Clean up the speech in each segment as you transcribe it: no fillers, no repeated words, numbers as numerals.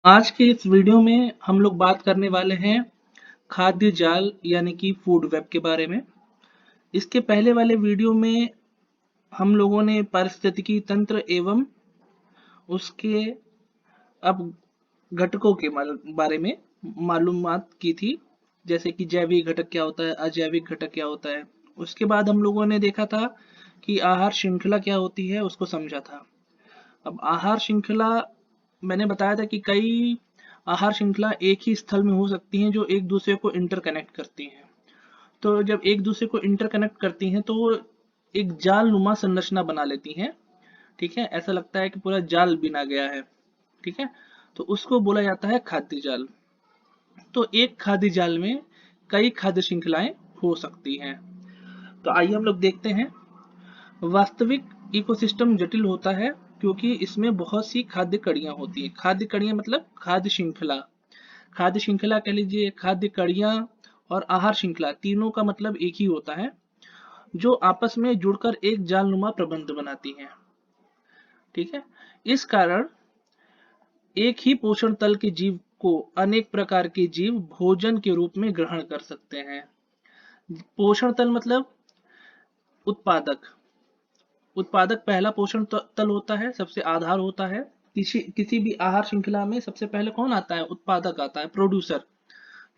आज के इस वीडियो में हम लोग बात करने वाले हैं खाद्य जाल यानी कि फूड वेब के बारे में। इसके पहले वाले वीडियो में हम लोगों ने पारिस्थितिकी तंत्र एवं उसके अब घटकों के बारे में मालूमात की थी, जैसे कि जैविक घटक क्या होता है, अजैविक घटक क्या होता है। उसके बाद हम लोगों ने देखा था कि आहार श्रृंखला क्या होती है, उसको समझा था। अब आहार श्रृंखला मैंने बताया था कि कई आहार श्रृंखला एक ही स्थल में हो सकती हैं जो एक दूसरे को इंटरकनेक्ट करती हैं। तो जब एक दूसरे को इंटरकनेक्ट करती हैं तो वो एक जाल नुमा संरचना बना लेती हैं। ठीक है, ऐसा लगता है कि पूरा जाल बिना गया है। ठीक है, तो उसको बोला जाता है खाद्य जाल। तो एक खाद्य जाल में कई खाद्य श्रृंखलाएं हो सकती हैं। तो आइए हम लोग देखते हैं। वास्तविक इकोसिस्टम जटिल होता है क्योंकि इसमें बहुत सी खाद्य कड़ियां होती हैं। खाद्य कड़ियां मतलब खाद्य श्रृंखला। खाद्य श्रृंखला कह लीजिए, खाद्य कड़ियां और आहार श्रृंखला, तीनों का मतलब एक ही होता है, जो आपस में जुड़कर एक जालनुमा प्रबंध बनाती हैं। ठीक है, इस कारण एक ही पोषण तल के जीव को अनेक प्रकार के जीव भोजन के रूप में ग्रहण कर सकते हैं। पोषण तल मतलब उत्पादक। उत्पादक पहला पोषण तल होता है, सबसे आधार होता है। किसी भी आहार श्रृंखला में सबसे पहले कौन आता है? उत्पादक आता है, प्रोड्यूसर।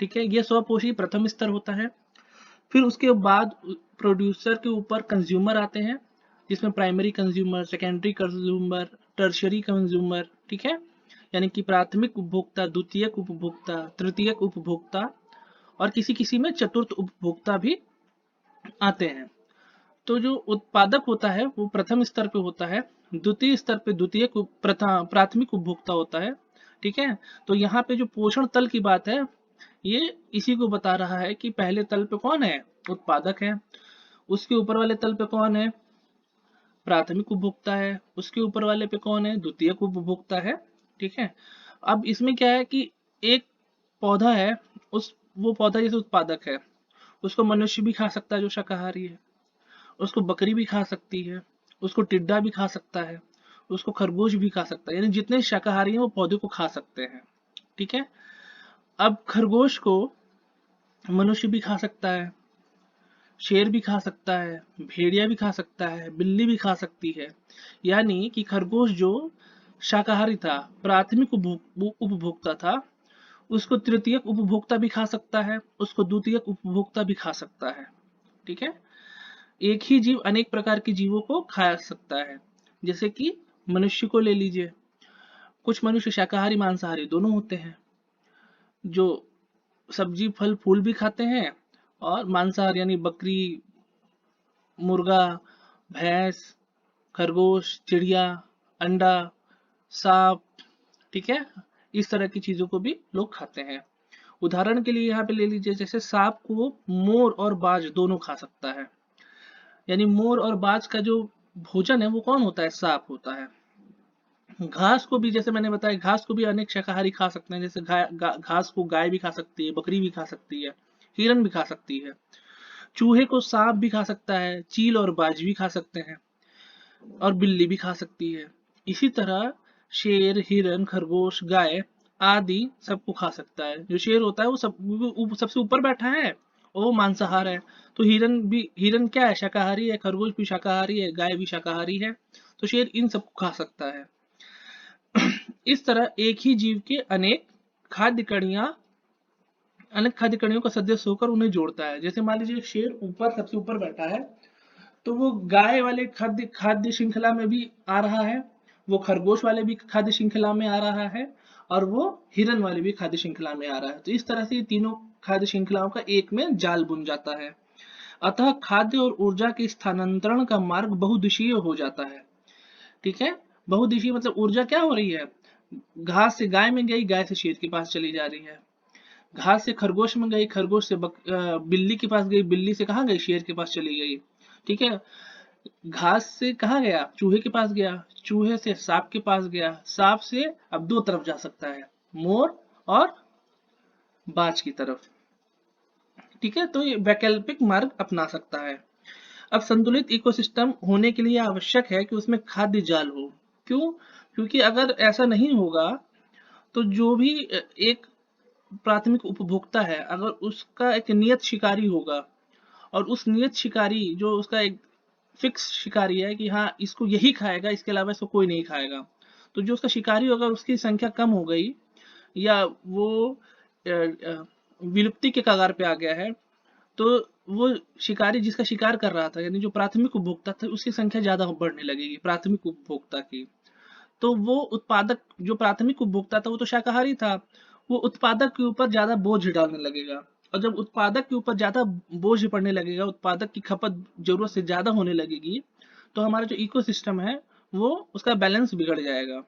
ठीक है, ये स्वपोषी प्रथम स्तर होता है। फिर उसके बाद प्रोड्यूसर के ऊपर कंज्यूमर आते हैं, जिसमें primary consumer, secondary consumer, tertiary consumer. ठीक है, यानी कि प्राथमिक उपभोक्ता, द्वितीयक उपभोक्ता, तृतीयक उपभोक्ता और किसी किसी में चतुर्थ उपभोक्ता भी आते हैं। तो जो उत्पादक होता है वो प्रथम स्तर पे होता है, द्वितीय स्तर पे द्वितीय प्राथमिक उपभोक्ता होता है। ठीक है, तो यहाँ पे जो पोषण तल की बात है, ये इसी को बता रहा है कि पहले तल पे कौन है? उत्पादक है। उसके ऊपर वाले तल पे कौन है? प्राथमिक उपभोक्ता है। उसके ऊपर वाले पे कौन है? द्वितीयक उपभोक्ता है। ठीक है, अब इसमें क्या है कि एक पौधा है, उस वो पौधा जैसे उत्पादक है, उसको मनुष्य भी खा सकता है जो शाकाहारी है, उसको बकरी भी खा सकती है, उसको टिड्डा भी खा सकता है, उसको खरगोश भी खा सकता है, यानी जितने शाकाहारी हैं वो पौधे को खा सकते हैं। ठीक है, अब खरगोश को मनुष्य भी खा सकता है, शेर भी खा सकता है, भेड़िया भी खा सकता है, बिल्ली भी खा सकती है। यानी कि खरगोश जो शाकाहारी था, प्राथमिक उपभोक्ता था, उसको तृतीयक उपभोक्ता भी खा सकता है, उसको द्वितीयक उपभोक्ता भी खा सकता है। ठीक है, एक ही जीव अनेक प्रकार के जीवों को खा सकता है। जैसे कि मनुष्य को ले लीजिए, कुछ मनुष्य शाकाहारी मांसाहारी दोनों होते हैं, जो सब्जी फल फूल भी खाते हैं, और मांसाहार यानी बकरी, मुर्गा, भैंस, खरगोश, चिड़िया, अंडा, सांप। ठीक है, इस तरह की चीजों को भी लोग खाते हैं। उदाहरण के लिए यहाँ पे ले लीजिए, जैसे सांप को मोर और बाज दोनों खा सकता है। यानी मोर और बाज का जो भोजन है वो कौन होता है? सांप होता है। घास को भी, जैसे मैंने बताया, घास को भी अनेक शाकाहारी खा सकते हैं। जैसे घास को गाय भी खा सकती है, बकरी भी खा सकती है, हिरन भी खा सकती है। चूहे को सांप भी खा सकता है, चील और बाज भी खा सकते हैं, और बिल्ली भी खा सकती है। इसी तरह शेर, हिरन, खरगोश, गाय आदि सबको खा सकता है। जो शेर होता है वो सबसे ऊपर बैठा है और वो मांसाहार है। तो हिरन क्या है? शाकाहारी है। खरगोश भी शाकाहारी है, गाय भी शाकाहारी है। तो शेर इन सबको खा सकता है। इस तरह एक ही जीव के खाद्य कड़ियां अनेक खाद्य कड़ियों का सदस्य होकर उन्हें जोड़ता है। जैसे मान लीजिए शेर ऊपर, सबसे ऊपर बैठा है, तो वो गाय वाले खाद्य खाद्य श्रृंखला में भी आ रहा है, वो खरगोश वाले भी खाद्य श्रृंखला में आ रहा है, और वो हिरन वाले भी खाद्य श्रृंखला में आ रहा है। तो इस तरह से ये तीनों खाद्य श्रृंखलाओं का एक में जाल बुन जाता है। अतः खाद्य और ऊर्जा के स्थानांतरण का मार्ग बहुदिशीय हो जाता है। ठीक है, बहुदिशीय मतलब ऊर्जा क्या हो रही है? घास से गाय में गई, गाय से शेर के पास चली जा रही है। घास से खरगोश में गई, खरगोश से बिल्ली के पास गई, बिल्ली से कहाँ गई? शेर के पास चली गई। ठीक है, घास से कहाँ गया? चूहे के पास गया, चूहे से सांप के पास गया, सांप से अब दो तरफ जा सकता है, मोर और बाज की तरफ। ठीक है, तो ये वैकल्पिक मार्ग अपना सकता है। अब संतुलित इकोसिस्टम होने के लिए आवश्यक है कि उसमें खाद्य जाल हो। क्यों? क्योंकि अगर ऐसा नहीं होगा तो जो भी एक प्राथमिक उपभोक्ता है, अगर उसका एक नियत शिकारी होगा और उस नियत शिकारी जो उसका एक फिक्स शिकारी है कि हाँ इसको यही खाएगा, इसके अलावा इसको कोई नहीं खाएगा, तो जो उसका शिकारी होगा उसकी संख्या कम हो गई या वो विलुप्ति के कगार पे आ गया है, तो वो शिकारी जिसका शिकार कर रहा था यानी जो प्राथमिक उपभोक्ता था उसकी संख्या ज्यादा बढ़ने लगेगी प्राथमिक उपभोक्ता की। तो वो उत्पादक जो प्राथमिक उपभोक्ता था वो तो शाकाहारी था, वो उत्पादक के ऊपर ज्यादा बोझ डालने लगेगा, और जब उत्पादक के ऊपर ज्यादा बोझ पड़ने लगेगा, उत्पादक की खपत जरूरत से ज्यादा होने लगेगी, तो हमारा जो इकोसिस्टम है वो उसका बैलेंस बिगड़ जाएगा।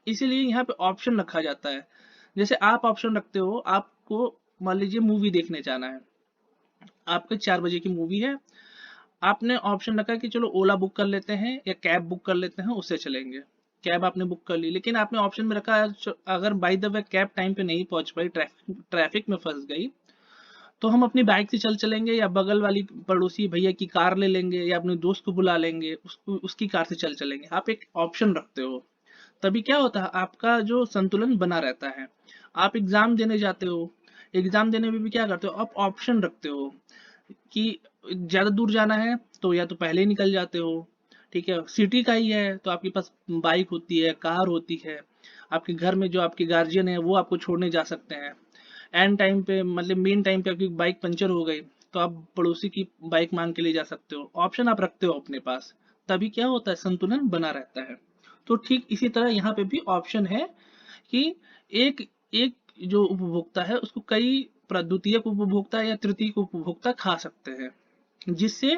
इसीलिए यहाँ पे ऑप्शन रखा जाता है। जैसे आप ऑप्शन रखते हो, आपको मान लीजिए मूवी देखने जाना है, आपके 4 बजे की मूवी है, आपने ऑप्शन रखा कि चलो ओला बुक कर लेते हैं या कैब बुक कर लेते हैं, उससे चलेंगे। कैब आपने बुक कर ली, लेकिन आपने ऑप्शन में रखा अगर by the way cab time पे नहीं पहुंच पाई, ट्रैफिक में फंस गई, तो हम अपनी बाइक से चल चलेंगे या बगल वाली पड़ोसी भैया की कार ले लेंगे या अपने दोस्त को बुला लेंगे, उसको उसकी कार से चल चलेंगे। आप एक ऑप्शन रखते हो, तभी क्या होता है आपका जो संतुलन बना रहता है। आप एग्जाम देने जाते हो, एग्जाम देने में भी क्या करते हो, आप ऑप्शन रखते हो कि ज्यादा दूर जाना है तो या तो पहले ही निकल जाते हो, ठीक है, सिटी का ही है तो आपके पास बाइक होती है, कार होती है, आपके घर में जो आपके गार्जियन है वो आपको छोड़ने जा सकते हैं। एंड टाइम पे मतलब मेन टाइम पे आपकी बाइक पंचर हो गई तो आप पड़ोसी की बाइक मांग के ले जा सकते हो, ऑप्शन आप रखते हो अपने पास, तभी क्या होता है संतुलन बना रहता है। तो ठीक इसी तरह यहाँ पे भी ऑप्शन है कि एक एक जो उपभोक्ता है उसको कई द्वितीयक उपभोक्ता या तृतीयक उपभोक्ता खा सकते हैं, जिससे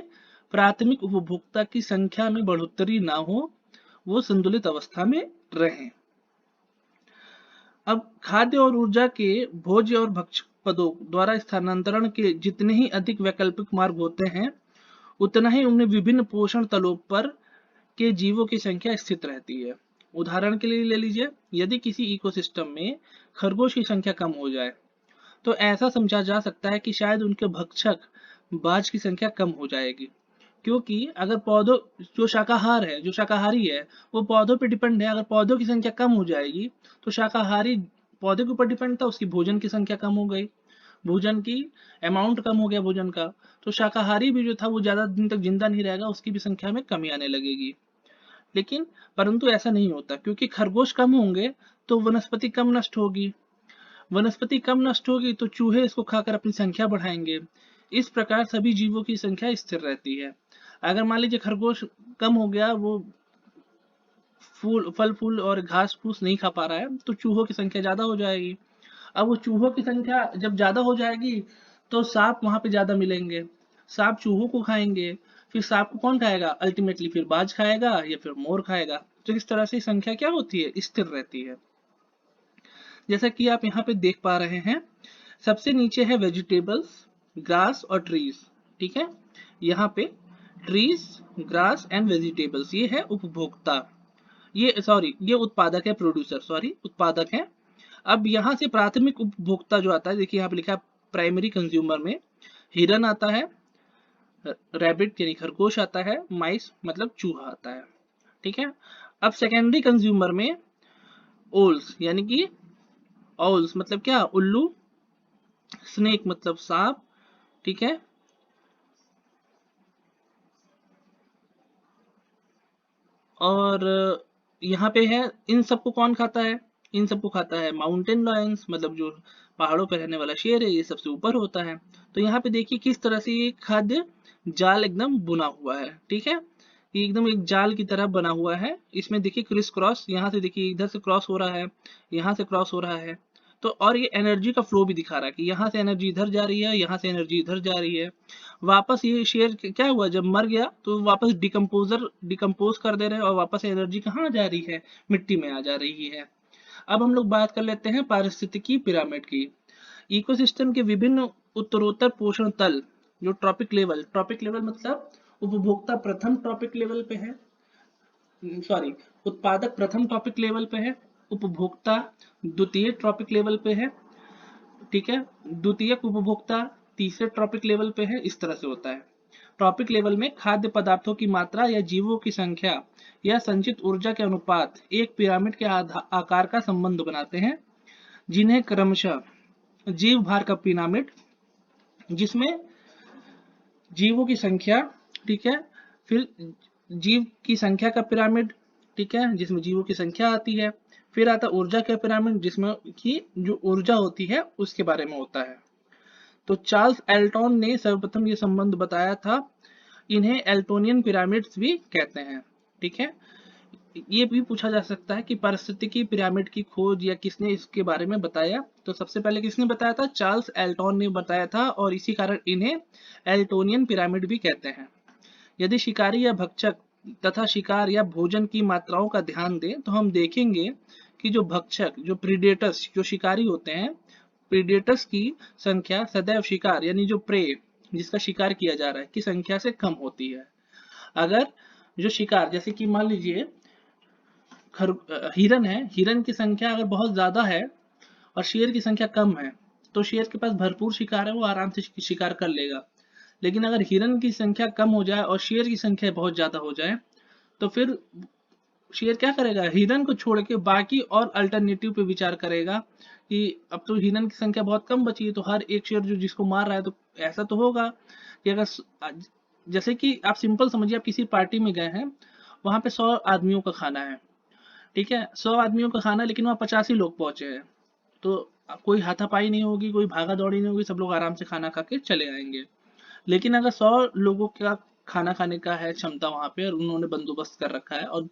प्राथमिक उपभोक्ता की संख्या में बढ़ोतरी ना हो, वो संतुलित अवस्था में रहें। अब खाद्य और ऊर्जा के भोज्य और भक्ष्य पदों द्वारा स्थानांतरण के जितने ही अधिक वैकल्पिक मार्ग होते हैं, उतना ही उनमें विभिन्न पोषण तलों पर के जीवों की संख्या स्थित रहती है। उदाहरण के लिए ले लीजिए, यदि किसी इकोसिस्टम में खरगोश की संख्या कम हो जाए, तो ऐसा समझा जा सकता है कि शायद उनके भक्षक बाज की संख्या कम हो जाएगी, क्योंकि अगर पौधों जो शाकाहार है जो शाकाहारी है वो पौधों पे डिपेंड है, अगर पौधों की संख्या कम हो जाएगी तो शाकाहारी पौधे के ऊपर डिपेंड था, उसकी भोजन की संख्या कम हो गई, भोजन की अमाउंट कम हो गया भोजन का, तो शाकाहारी भी जो था वो ज्यादा दिन तक जिंदा नहीं रहेगा, उसकी भी संख्या में कमी आने लगेगी। लेकिन परंतु ऐसा नहीं होता, क्योंकि खरगोश कम होंगे तो वनस्पति कम नष्ट होगी, वनस्पति कम नष्ट होगी तो चूहे इसको खाकर अपनी संख्या बढ़ाएंगे। इस प्रकार सभी जीवों की संख्या स्थिर रहती है। अगर मान लीजिए खरगोश कम हो गया, वो फल फूल और घास फूस नहीं खा पा रहा है, तो चूहों की संख्या ज्यादा हो जाएगी। अब वो चूहों की संख्या जब ज्यादा हो जाएगी तो सांप वहां पे ज्यादा मिलेंगे, सांप चूहों को खाएंगे, फिर सांप को कौन खाएगा, अल्टीमेटली फिर बाज खाएगा या फिर मोर खाएगा। तो इस तरह से संख्या क्या होती है, स्थिर रहती है। जैसा कि आप यहाँ पे देख पा रहे हैं, सबसे नीचे है वेजिटेबल्स, ग्रास और ट्रीज, ठीक है, यहाँ पे ट्रीज, ग्रास एंड वेजिटेबल्स ये है उपभोक्ता, ये सॉरी ये उत्पादक है, प्रोड्यूसर सॉरी उत्पादक है। अब यहाँ से प्राथमिक उपभोक्ता जो आता है, देखिए यहाँ पे लिखा है प्राइमरी कंज्यूमर में हिरन आता है, रैबिट यानी खरगोश आता है, माइस मतलब चूहा आता है, ठीक है। अब सेकेंडरी कंज्यूमर में ओल्स यानी कि औल्स मतलब क्या, उल्लू, स्नेक मतलब सांप, ठीक है, और यहाँ पे है इन सबको कौन खाता है, इन सबको खाता है माउंटेन लायंस मतलब जो पहाड़ों पर रहने वाला शेर है, ये सबसे ऊपर होता है। तो यहाँ पे देखिए किस तरह से ये खाद्य जाल एकदम बुना हुआ है, ठीक है, ये एकदम एक जाल की तरह बना हुआ है। इसमें देखिए क्रिस क्रॉस, यहाँ से देखिए इधर से क्रॉस हो रहा है, यहाँ से क्रॉस हो रहा है, तो और ये एनर्जी का फ्लो भी दिखा रहा है कि यहाँ से एनर्जी इधर जा रही है, यहाँ से एनर्जी इधर जा रही है। वापस ये शेर क्या हुआ, जब मर गया तो वापस डिकम्पोज कर दे रहे हैं और वापस एनर्जी कहाँ जा रही है, मिट्टी में आ जा रही है। अब हम लोग बात कर लेते हैं पारिस्थितिकी पिरामिड की। इकोसिस्टम के विभिन्न उत्तरोत्तर पोषण तल, जो ट्रॉपिक लेवल मतलब उपभोक्ता प्रथम टॉपिक लेवल पे है, सॉरी उत्पादक प्रथम टॉपिक लेवल पे है, उपभोक्ता द्वितीय ट्रॉपिक लेवल पे है, ठीक है, द्वितीयक उपभोक्ता तीसरे ट्रॉपिक लेवल पे है, इस तरह से होता है। ट्रॉपिक लेवल में खाद्य पदार्थों की मात्रा या जीवों की संख्या या संचित ऊर्जा के अनुपात एक पिरामिड के आकार का संबंध बनाते हैं। जिन्हें क्रमशः जीव भार का पिरामिड, जिसमें जीवों की संख्या, ठीक है, फिर जीव की संख्या का पिरामिड, ठीक है, जिसमें जीवों की संख्या आती है, फिर आता ऊर्जा का पिरामिड जिसमें की जो ऊर्जा होती है उसके बारे में होता है। तो चार्ल्स एल्टन ने सर्वप्रथम ये संबंध बताया था। इन्हें एल्टोनियन पिरामिड्स भी कहते हैं, ठीक है। ये भी पूछा जा सकता है कि पारिस्थितिकी पिरामिड की खोज या किसने इसके बारे में बताया। तो सबसे पहले किसने बताया था? चार्ल्स एल्टन ने बताया था, और इसी कारण इन्हें एल्टोनियन पिरामिड भी कहते हैं। यदि शिकारी या भक्षक तथा शिकार या भोजन की मात्राओं का ध्यान दें तो हम देखेंगे कि जो भक्षक, जो प्रीडेटर्स, जो शिकारी होते हैं, प्रीडेटर्स की संख्या सदैव शिकार यानी जो प्रे, जिसका शिकार किया जा रहा है, की संख्या से कम होती है। अगर जो शिकार, जैसे कि मान लीजिए हिरन है, हिरन की संख्या अगर बहुत ज्यादा है और शेर की संख्या कम है, तो शेर के पास भरपूर शिकार है, वो आराम से शिकार कर लेगा। लेकिन अगर हिरन की संख्या कम हो जाए और शेर की संख्या बहुत ज्यादा हो जाए, तो फिर शेर क्या करेगा? हिरन को छोड़ के बाकी और अल्टरनेटिव पे विचार करेगा कि अब तो हिरन की संख्या बहुत कम बची है, तो हर एक शेर जो जिसको मार रहा है, तो ऐसा तो होगा कि अगर जैसे कि आप सिंपल समझिए, आप किसी पार्टी में गए हैं, वहां पे 100 आदमियों का खाना है, ठीक है, 100 आदमियों का खाना, लेकिन वहाँ 85 लोग पहुंचे हैं, तो कोई हाथापाई नहीं होगी, कोई भागा दौड़ी नहीं होगी, सब लोग आराम से खाना खा के चले आएंगे। लेकिन अगर 100 लोगों का खाना खाने का है क्षमता वहां पे, और उन्होंने बंदोबस्त कर रखा है, और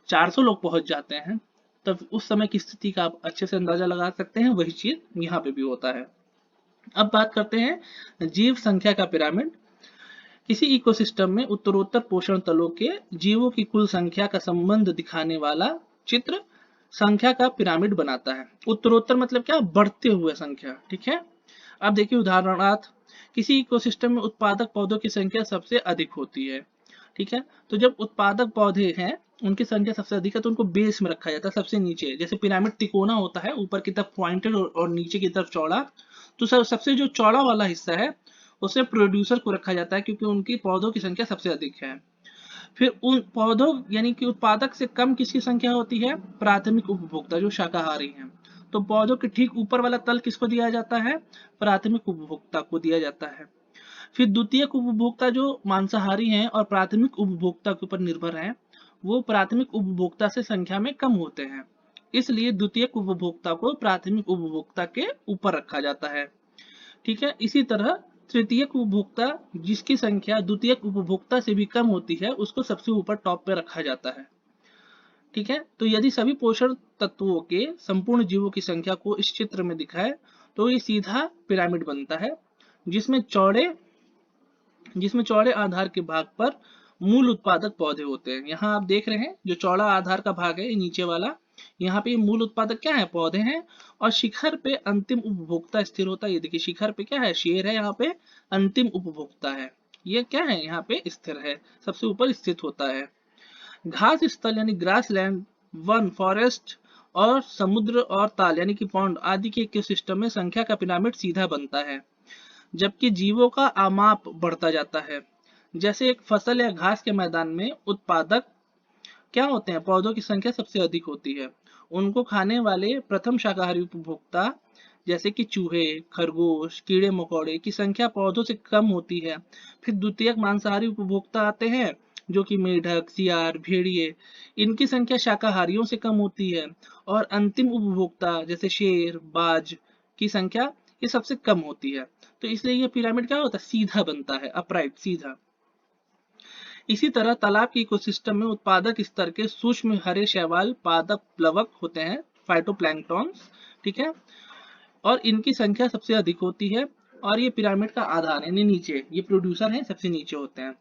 400 लोग पहुंच जाते हैं, तब उस समय की स्थिति का आप अच्छे से अंदाजा लगा सकते हैं। वही चीज यहाँ पे भी होता है। अब बात करते हैं जीव संख्या का पिरामिड। किसी इकोसिस्टम में उत्तरोत्तर पोषण तलों के जीवों की कुल संख्या का संबंध दिखाने वाला चित्र संख्या का पिरामिड बनाता है। उत्तरोत्तर मतलब क्या? बढ़ते हुए संख्या, ठीक है। अब देखिए उदाहरणार्थ, किसी इकोसिस्टम में उत्पादक पौधों की संख्या सबसे अधिक होती है, ठीक है। तो जब उत्पादक पौधे हैं, उनकी संख्या सबसे अधिक है, तो उनको बेस में रखा जाता है, सबसे नीचे। जैसे पिरामिड तिकोना होता है, ऊपर की तरफ पॉइंटेड और नीचे की तरफ चौड़ा, तो सबसे जो चौड़ा वाला हिस्सा है उसमें प्रोड्यूसर को रखा जाता है, क्योंकि उनकी पौधों की संख्या सबसे अधिक है। फिर उन पौधों यानी कि उत्पादक से कम किसकी संख्या होती है? प्राथमिक उपभोक्ता, जो शाकाहारी हैं। तो पौधों के ठीक ऊपर वाला तल किसको दिया जाता है? प्राथमिक उपभोक्ता को दिया जाता है। फिर द्वितीयक उपभोक्ता जो मांसाहारी हैं और प्राथमिक उपभोक्ता के ऊपर निर्भर हैं, वो प्राथमिक उपभोक्ता से संख्या में कम होते हैं, इसलिए द्वितीयक उपभोक्ता को प्राथमिक उपभोक्ता के ऊपर रखा जाता है, ठीक है। इसी तरह तृतीयक उपभोक्ता, जिसकी संख्या द्वितीयक उपभोक्ता से भी कम होती है, उसको सबसे ऊपर टॉप पे रखा जाता है, ठीक है। तो यदि सभी पोषण तत्वों के संपूर्ण जीवों की संख्या को इस चित्र में दिखाए, तो ये सीधा पिरामिड बनता है, जिसमें चौड़े जिसमें चौड़े आधार के भाग पर मूल उत्पादक पौधे होते हैं। यहाँ आप देख रहे हैं जो चौड़ा आधार का भाग है, ये नीचे वाला, यहाँ पे मूल उत्पादक क्या है? पौधे हैं। और शिखर पे अंतिम उपभोक्ता स्थिर होता है। ये देखिए शिखर पे क्या है? शेर है, यहाँ पे अंतिम उपभोक्ता है। ये क्या है? यहाँ पे स्थिर है, सबसे ऊपर स्थित होता है। घास स्थल यानी ग्रास लैंड, वन, फॉरेस्ट और समुद्र और ताल यानी कि पॉन्ड आदि के इकोसिस्टम में संख्या का पिरामिड सीधा बनता है, जबकि जीवों का आमाप बढ़ता जाता है। जैसे एक फसल या घास के मैदान में उत्पादक क्या होते हैं? पौधों की संख्या सबसे अधिक होती है। उनको खाने वाले प्रथम शाकाहारी उपभोक्ता जैसे कि चूहे, खरगोश, कीड़े मकोड़े की संख्या पौधों से कम होती है। फिर द्वितीयक मांसाहारी उपभोक्ता आते हैं, जो कि मेढक, सियार, भेड़िए, इनकी संख्या शाकाहारियों से कम होती है। और अंतिम उपभोक्ता जैसे शेर, बाज की संख्या ये सबसे कम होती है। तो इसलिए ये पिरामिड क्या होता है? सीधा बनता है, अपराइट, सीधा। इसी तरह तालाब के इकोसिस्टम में उत्पादक स्तर के सूक्ष्म हरे शैवाल, पादप, प्लवक होते हैं, फाइटोप्लैंक्टॉन्स, ठीक है। और इनकी संख्या सबसे अधिक होती है, और ये पिरामिड का आधार यानी नीचे, ये प्रोड्यूसर हैं, सबसे नीचे होते हैं।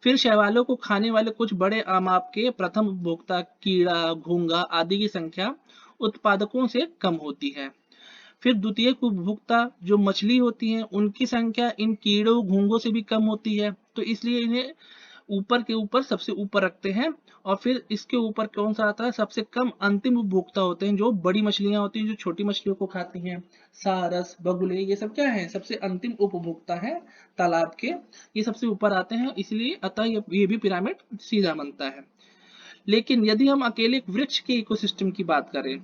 फिर शैवालों को खाने वाले कुछ बड़े आमाप के प्रथम उपभोक्ता कीड़ा, घोंघा आदि की संख्या उत्पादकों से कम होती है। फिर द्वितीयक उपभोक्ता जो मछली होती हैं, उनकी संख्या इन कीड़ों, घोंघों से भी कम होती है, तो इसलिए इन्हें ऊपर के ऊपर सबसे ऊपर रखते हैं। और फिर इसके ऊपर कौन सा आता है? सबसे कम अंतिम उपभोक्ता होते हैं, जो बड़ी मछलियां होती हैं, जो छोटी मछलियों को खाती हैं, सारस, बगुले, ये सब क्या है? सबसे अंतिम उपभोक्ता है तालाब के, ये सबसे ऊपर आते हैं, इसलिए अतः ये भी पिरामिड सीधा बनता है। लेकिन यदि हम अकेले एक वृक्ष के इकोसिस्टम की बात करें,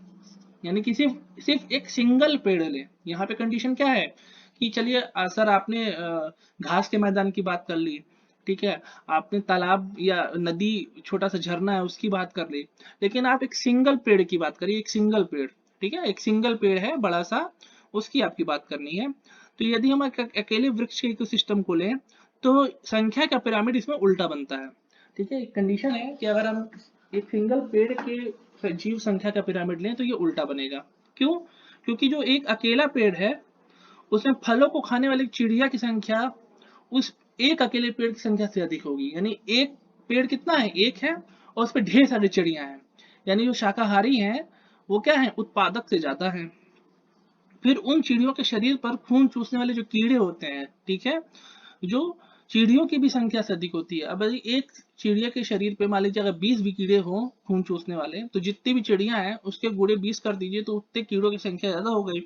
यानी कि सिर्फ सिर्फ एक सिंगल पेड़ ले। यहाँ पे कंडीशन क्या है कि चलिए सर आपने घास के मैदान की बात कर ली, ठीक है, आपने तालाब या नदी, छोटा सा झरना है उसकी बात कर ली, लेकिन आप एक सिंगल पेड़ की बात करिए, एक सिंगल पेड़, ठीक है, एक सिंगल पेड़ है बड़ा सा, उसकी आपकी बात करनी है। तो यदि हम अकेले वृक्ष के इकोसिस्टम को लें तो संख्या का पिरामिड इसमें उल्टा बनता है, ठीक है। एक कंडीशन है कि अगर हम एक सिंगल पेड़ के जीव संख्या का पिरामिड लें तो ये उल्टा बनेगा। क्यों? क्योंकि जो एक अकेला पेड़ है उसमें फलों को खाने वाली चिड़िया की संख्या उस एक अकेले पेड़ की संख्या से अधिक होगी। यानी एक पेड़ कितना है, एक है, और उस पर ढेर सारी चिड़िया हैं, यानी जो शाकाहारी हैं वो क्या है, उत्पादक से ज्यादा हैं। फिर उन चिड़ियों के शरीर पर खून चूसने वाले जो कीड़े होते हैं, ठीक है, जो चिड़ियों की भी संख्या से अधिक होती है। अब यदि एक चिड़िया के शरीर पे मान लीजिए अगर 20 भी कीड़े हों खून चूसने वाले, तो जितनी भी चिड़िया हैं उसके गुणे 20 कर दीजिए तो उतने कीड़ों की संख्या ज्यादा हो गई।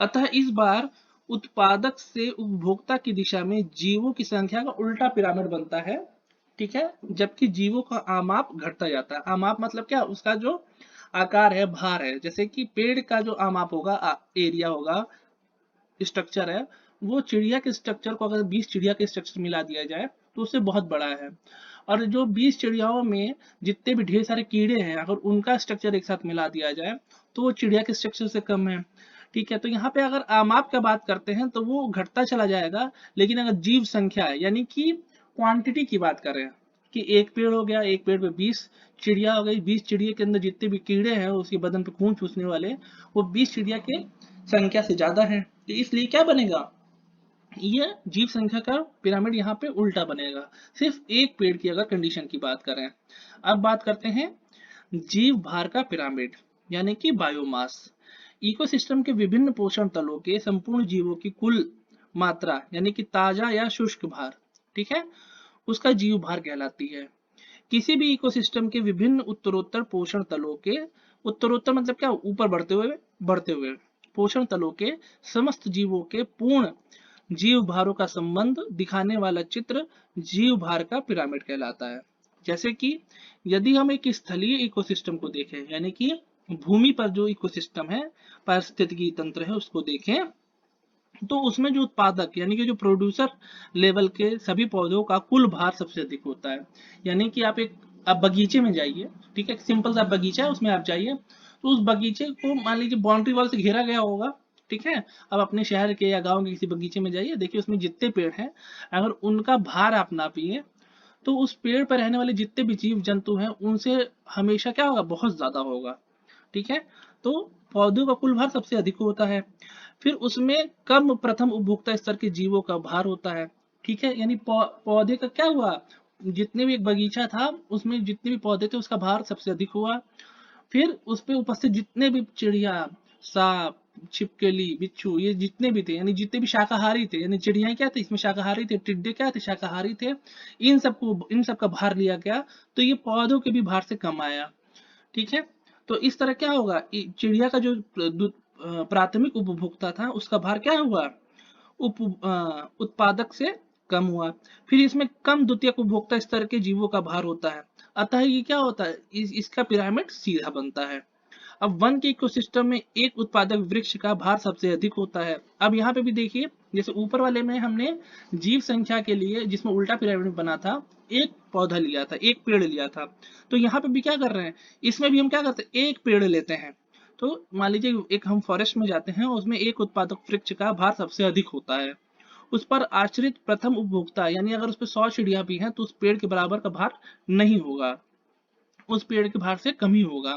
अतः इस बार उत्पादक से उपभोक्ता की दिशा में जीवों की संख्या का उल्टा पिरामिड बनता है, ठीक है, जबकि जीवों का आमाप घटता जाता है। आमाप मतलब क्या, उसका जो आकार है, भार है, जैसे कि पेड़ का जो आमाप होगा, एरिया होगा, स्ट्रक्चर है, वो चिड़िया के स्ट्रक्चर को अगर 20 चिड़िया के स्ट्रक्चर मिला दिया जाए तो उससे बहुत बड़ा है। और जो 20 चिड़ियाओं में जितने भी ढेर सारे कीड़े हैं अगर उनका स्ट्रक्चर एक साथ मिला दिया जाए तो वो चिड़िया के स्ट्रक्चर से कम है, ठीक है। तो यहाँ पे अगर आमाप का बात करते हैं तो वो घटता चला जाएगा, लेकिन अगर जीव संख्या है यानी कि क्वांटिटी की बात करें कि एक पेड़ हो गया, एक पेड़ पे 20 चिड़िया हो गई, 20 चिड़िया के अंदर जितने भी कीड़े हैं उसके बदन पे खून चूसने वाले, वो 20 चिड़िया के संख्या से ज्यादा है। तो इसलिए क्या बनेगा, ये जीव संख्या का पिरामिड यहाँ पे उल्टा बनेगा, सिर्फ एक पेड़ की अगर कंडीशन की बात करें। अब बात करते हैं जीव भार का पिरामिड, यानी कि बायोमास। इकोसिस्टम के विभिन्न पोषण तलों के संपूर्ण जीवों की कुल मात्रा यानी कि ताजा या शुष्क भार, ठीक है, उसका जीव भार कहलाती है। किसी भी इकोसिस्टम के विभिन्न उत्तरोत्तर पोषण तलों के, उत्तरोत्तर मतलब क्या, ऊपर बढ़ते हुए पोषण तलों के समस्त जीवों के पूर्ण जीव भारों का संबंध दिखाने वाला चित्र जीव भार का पिरामिड कहलाता है। जैसे कि यदि हम एक स्थलीय इकोसिस्टम को देखें, यानी कि भूमि पर जो इकोसिस्टम है, पारिस्थितिकी तंत्र है, उसको देखें तो उसमें जो उत्पादक यानी कि जो प्रोड्यूसर लेवल के सभी पौधों का कुल भार सबसे अधिक होता है। यानी कि आप बगीचे में जाइए, ठीक है, सिंपल सा बगीचा है उसमें आप जाइए, तो उस बगीचे को मान लीजिए बाउंड्री वॉल से घेरा गया होगा, ठीक है। अब अपने शहर के या गांव के किसी बगीचे में जाइए, देखिए उसमें जितने पेड़ हैं अगर उनका भार आप नापिए तो उस पेड़ पर रहने वाले जितने भी जीव जंतु हैं उनसे हमेशा क्या होगा, बहुत ज्यादा होगा, ठीक है। तो पौधों का कुल भार सबसे अधिक होता है। फिर उसमें कम प्रथम उपभोक्ता स्तर के जीवों का भार होता है, ठीक है, यानी पौधे का क्या हुआ, जितने भी एक बगीचा था उसमें जितने भी पौधे थे उसका भार सबसे अधिक हुआ। फिर उस पे उपस्थित जितने भी चिड़िया, सांप, छिपकली, बिच्छू, ये जितने भी थे यानी जितने भी शाकाहारी थे, यानी चिड़िया क्या थे इसमें शाकाहारी थे, टिड्डे क्या थे शाकाहारी थे, इन सब का भार लिया गया, तो ये पौधों के भी भार से कम आया, ठीक है। तो इस तरह क्या होगा, चिड़िया का जो प्राथमिक उपभोक्ता था उसका भार क्या हुआ, उत्पादक से कम हुआ। फिर इसमें कम द्वितीयक उपभोक्ता स्तर के जीवों का भार होता है, अतः ये क्या होता है, इसका पिरामिड सीधा बनता है। अब वन के इकोसिस्टम में एक उत्पादक वृक्ष का भार सबसे अधिक होता है। अब यहाँ पे भी देखिए, जैसे ऊपर वाले में हमने जीव संख्या के लिए जिसमें उल्टा पिरामिड बना था, एक पौधा लिया था, एक पेड़ लिया था, तो यहाँ पे भी क्या कर रहे हैं, इसमें भी हम क्या करते हैं, एक पेड़ लेते हैं। तो मान लीजिए एक हम फॉरेस्ट में जाते हैं, उसमें एक उत्पादक वृक्ष का भार सबसे अधिक होता है, उस पर आश्रित प्रथम उपभोक्ता यानी अगर उस पर 100 चिड़िया भी हैं तो उस पेड़ के बराबर का भार नहीं होगा, उस पेड़ के भार से कम ही होगा।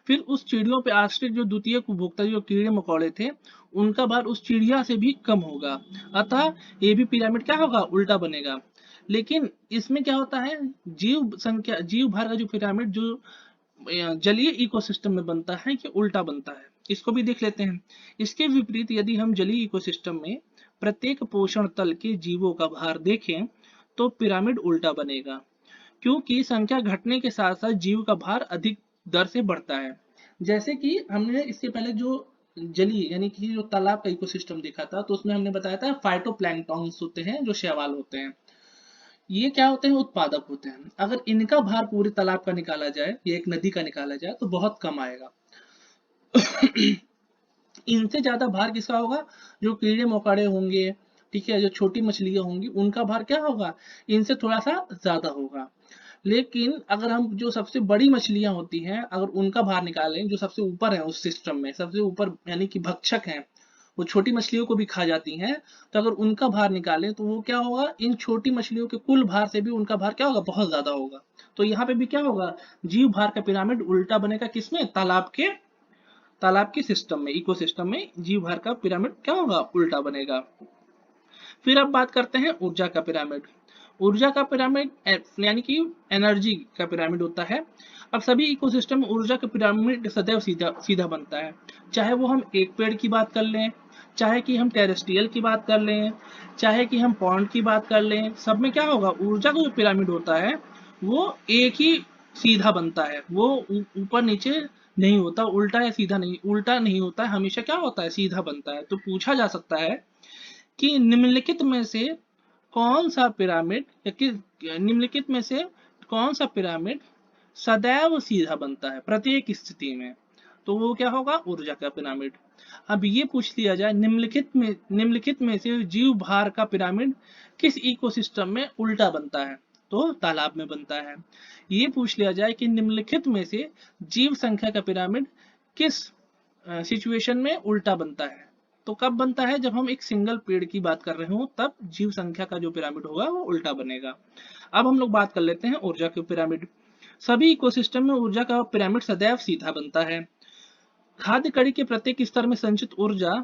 फिर उस चिड़ियों पे आश्रित जो द्वितीय उपभोक्ता जो कीड़े मकोड़े थे उनका भार उस चिड़िया से भी कम होगा, अतः ये भी पिरामिड क्या होगा, उल्टा बनेगा। लेकिन इसमें क्या होता है, जीव भार का जो पिरामिड जो जलीय इकोसिस्टम में बनता है कि उल्टा बनता है, इसको भी देख लेते हैं। इसके विपरीत यदि हम जलीय इकोसिस्टम में प्रत्येक पोषण तल के जीवों का भार देखें तो पिरामिड उल्टा बनेगा, क्योंकि संख्या घटने के साथ साथ जीव का भार अधिक दर से बढ़ता है। जैसे कि हमने इससे पहले जो जलीय यानी कि जो तालाब का इकोसिस्टम देखा था तो उसमें हमने बताया था फाइटोप्लैंक्टन्स होते हैं जो शैवाल होते हैं, ये क्या होते हैं, उत्पादक होते हैं। अगर इनका भार पूरे तालाब का निकाला जाए या एक नदी का निकाला जाए तो बहुत कम आएगा। इनसे ज्यादा भार किसका होगा? जो कीड़े मकोड़े होंगे, ठीक है, जो छोटी मछलियां होंगी, उनका भार क्या होगा? इनसे थोड़ा सा ज्यादा होगा। लेकिन अगर हम जो सबसे बड़ी मछलियां होती हैं, अगर उनका भार निकालें, जो सबसे ऊपर है उस सिस्टम में, सबसे ऊपर यानी कि भक्षक हैं, वो छोटी मछलियों को भी खा जाती हैं, तो अगर उनका भार निकालें तो वो क्या होगा? इन छोटी मछलियों के कुल भार से भी उनका भार क्या होगा? बहुत ज्यादा होगा। तो यहाँ पे भी क्या होगा? जीव भार का पिरामिड उल्टा बनेगा, किसमें? तालाब के सिस्टम में, इकोसिस्टम में जीव भार का पिरामिड क्या होगा? उल्टा बनेगा। फिर अब बात करते हैं ऊर्जा का पिरामिड। ऊर्जा का पिरामिड यानी कि एनर्जी का पिरामिड होता है। अब सभी इकोसिस्टम में ऊर्जा का पिरामिड सदैव सीधा सीधा बनता है। चाहे वो हम एक पेड़ की बात कर लें, चाहे कि हम टेरेस्ट्रियल की बात कर लें, चाहे कि हम पॉन्ड की बात कर लें, सब में क्या होगा? ऊर्जा का जो पिरामिड होता है वो एक ही सीधा बनता है। वो ऊपर नीचे नहीं होता, उल्टा या सीधा नहीं, उल्टा नहीं होता है, हमेशा क्या होता है? सीधा बनता है। तो पूछा जा सकता है कि निम्नलिखित में से कौन सा पिरामिड या कि निम्नलिखित में से कौन सा पिरामिड सदैव सीधा बनता है प्रत्येक स्थिति में? तो वो क्या होगा? ऊर्जा का पिरामिड। अब ये पूछ लिया जाए निम्नलिखित में से जीव भार का पिरामिड किस इकोसिस्टम में उल्टा बनता है? तो तालाब में बनता है। ये पूछ लिया जाए कि निम्नलिखित में से जीव संख्या का पिरामिड किस सिचुएशन में उल्टा बनता है? तो कब बनता है? जब हम एक सिंगल पेड़ की बात कर रहे हो, तब जीव संख्या का जो पिरामिड होगा वो उल्टा बनेगा। अब हम लोग बात कर लेते हैं ऊर्जा के पिरामिड। सभी इकोसिस्टम में ऊर्जा का पिरामिड सदैव सीधा बनता है। खाद्य कड़ी के प्रत्येक स्तर में संचित ऊर्जा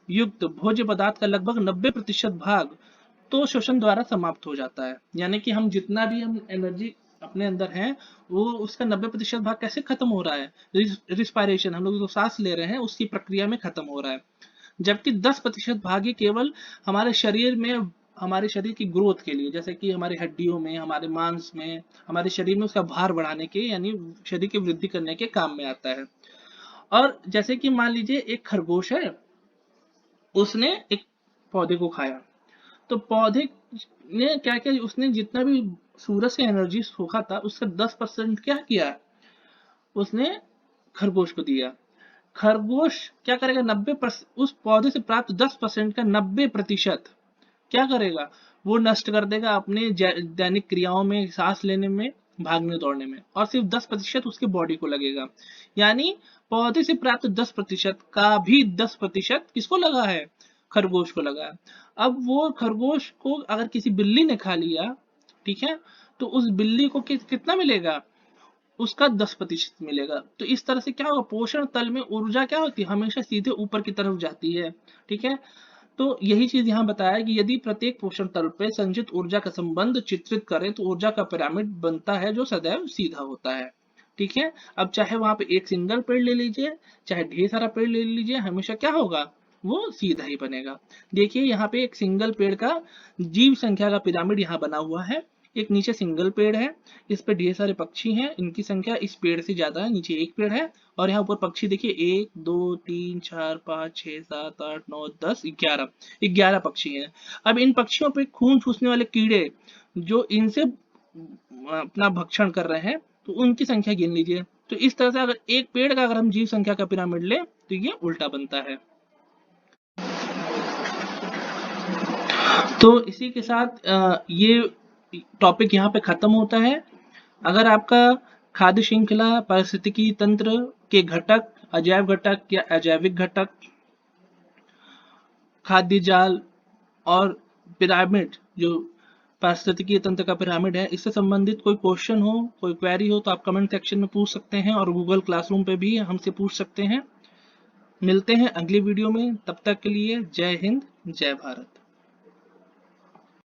युक्त भोज्य पदार्थ का लगभग 90% भाग तो शोषण द्वारा समाप्त हो जाता है। यानी कि हम जितना भी हम एनर्जी अपने अंदर है, वो उसका 90% भाग कैसे खत्म हो रहा है? रिस्पायरेशन, हम लोग जो सांस ले रहे हैं उसकी प्रक्रिया में खत्म हो रहा है। जबकि 10% भाग ही केवल हमारे शरीर में, हमारे शरीर की ग्रोथ के लिए, जैसे कि हमारी हड्डियों में, हमारे मांस में, हमारे शरीर में उसका भार बढ़ाने के यानी शरीर की वृद्धि करने के काम में आता है। और जैसे कि मान लीजिए एक खरगोश है, उसने एक पौधे को खाया, तो पौधे ने क्या किया? उसने जितना भी सूरज से एनर्जी सोखा था उसका 10% क्या किया? उसने खरगोश को दिया। खरगोश क्या करेगा? 90% उस पौधे से प्राप्त 10% का 90% क्या करेगा? वो नष्ट कर देगा अपने दैनिक क्रियाओं में, सांस लेने में, भागने दौड़ने में, और सिर्फ 10% उसके बॉडी को लगेगा। यानी पौधे से प्राप्त 10% का भी 10% किसको लगा है? खरगोश को लगा है। अब वो खरगोश को अगर किसी बिल्ली ने खा लिया, ठीक है, तो उस बिल्ली को कितना मिलेगा? उसका 10% मिलेगा। तो इस तरह से क्या होगा? पोषण तल में ऊर्जा क्या होती है? हमेशा सीधे ऊपर की तरफ जाती है। ठीक है, तो यही चीज यहाँ बताया कि यदि प्रत्येक पोषण तल पे संचित ऊर्जा का संबंध चित्रित करें तो ऊर्जा का पिरामिड बनता है जो सदैव सीधा होता है। ठीक है, अब चाहे वहां पे एक सिंगल पेड़ ले लीजिए, चाहे ढेर सारा पेड़ ले लीजिए, हमेशा क्या होगा? वो सीधा ही बनेगा। देखिए यहाँ पे एक सिंगल पेड़ का जीव संख्या का पिरामिड यहाँ बना हुआ है। एक नीचे सिंगल पेड़ है, इस पे ढेर सारे पक्षी हैं, इनकी संख्या इस पेड़ से ज्यादा है, नीचे एक पेड़ है, और यहाँ ऊपर पक्षी देखिए 1 2 3 4 5 6 7 8 9 10 11 पक्षी हैं। अब इन पक्षियों पे खून चूसने वाले कीड़े जो इनसे अपना भक्षण कर रहे हैं, तो उनकी संख्या गिन लीजिए। तो इस तरह से अगर एक पेड़ का अगर हम जीव संख्या का पिरामिड ले तो ये उल्टा बनता है। तो इसी के साथ ये टॉपिक यहाँ पे खत्म होता है। अगर आपका खाद्य श्रृंखला, पारिस्थितिकी तंत्र के घटक, अजैव घटक या अजैविक घटक, खाद्य जाल और पिरामिड जो पारिस्थितिकी तंत्र का पिरामिड है, इससे संबंधित कोई क्वेश्चन हो, कोई क्वेरी हो, तो आप कमेंट सेक्शन में पूछ सकते हैं और गूगल क्लासरूम पे भी हमसे पूछ सकते हैं। मिलते हैं अगली वीडियो में, तब तक के लिए जय हिंद, जय भारत।